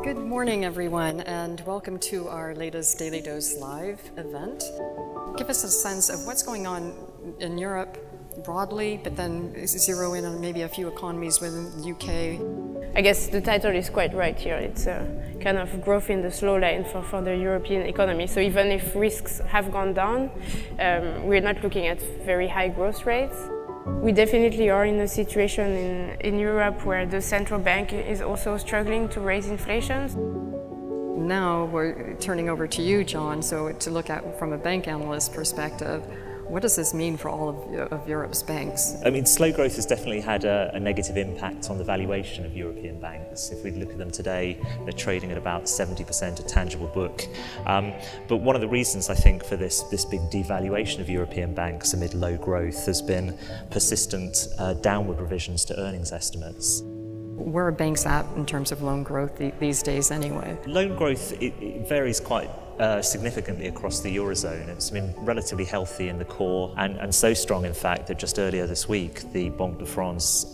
Good morning, everyone, and welcome to our latest Daily Dose Live event. Give us a sense of what's going on in Europe broadly, but then zero in on maybe a few economies within the UK. I guess the title is quite right here. It's a kind of growth in the slow lane for the European economy. So even if risks have gone down, we're not looking at very high growth rates. We definitely are in a situation in Europe where the central bank is also struggling to raise inflation. Now we're turning over to you, Jon, so to look at from a bank analyst perspective, what does this mean for all of Europe's banks? I mean, slow growth has definitely had a negative impact on the valuation of European banks. If we look at them today, they're trading at about 70% of tangible book. But one of the reasons, I think, for this big devaluation of European banks amid low growth has been persistent downward revisions to earnings estimates. Where are banks at in terms of loan growth these days anyway? Loan growth, it varies quite significantly across the Eurozone. It's been relatively healthy in the core and so strong, in fact, that just earlier this week the Banque de France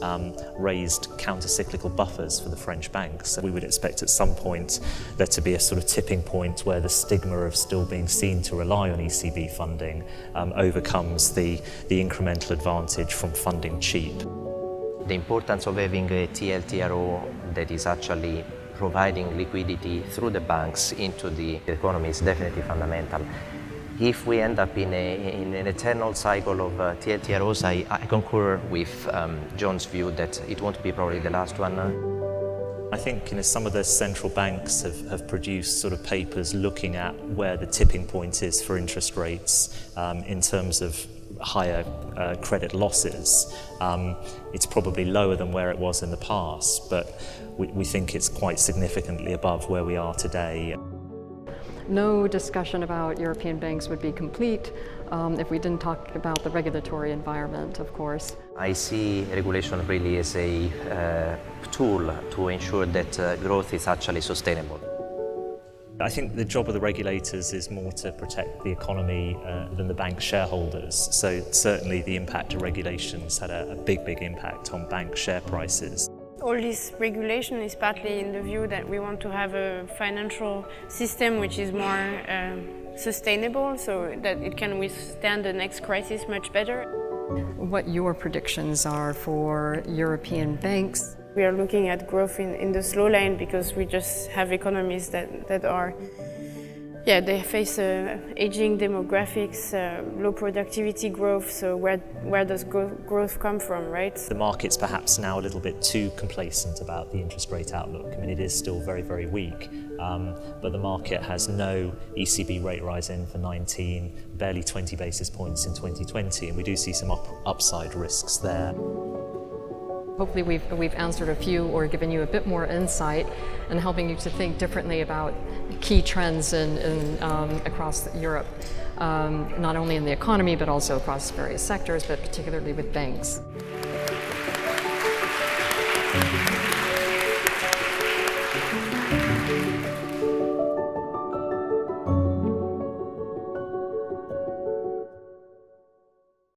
raised counter-cyclical buffers for the French banks. So we would expect at some point there to be a sort of tipping point where the stigma of still being seen to rely on ECB funding overcomes the incremental advantage from funding cheap. The importance of having a TLTRO that is actually providing liquidity through the banks into the economy is definitely fundamental. If we end up in an eternal cycle of TLTROs, I concur with Jon's view that it won't be probably the last one. I think some of the central banks have produced sort of papers looking at where the tipping point is for interest rates in terms of higher credit losses. It's probably lower than where it was in the past, but we think it's quite significantly above where we are today. No discussion about European banks would be complete if we didn't talk about the regulatory environment, of course. I see regulation really as a tool to ensure that growth is actually sustainable. I think the job of the regulators is more to protect the economy than the bank shareholders. So certainly the impact of regulations had a big impact on bank share prices. All this regulation is partly in the view that we want to have a financial system which is more sustainable, so that it can withstand the next crisis much better. What your predictions are for European banks? We are looking at growth in the slow lane because we just have economies that are, they face aging demographics, low productivity growth, so where does growth come from, right? The market's perhaps now a little bit too complacent about the interest rate outlook. I mean, it is still very weak, but the market has no ECB rate rise in for 19, barely 20 basis points in 2020, and we do see some upside risks there. Hopefully we've answered a few or given you a bit more insight and helping you to think differently about key trends across Europe, not only in the economy but also across various sectors, but particularly with banks.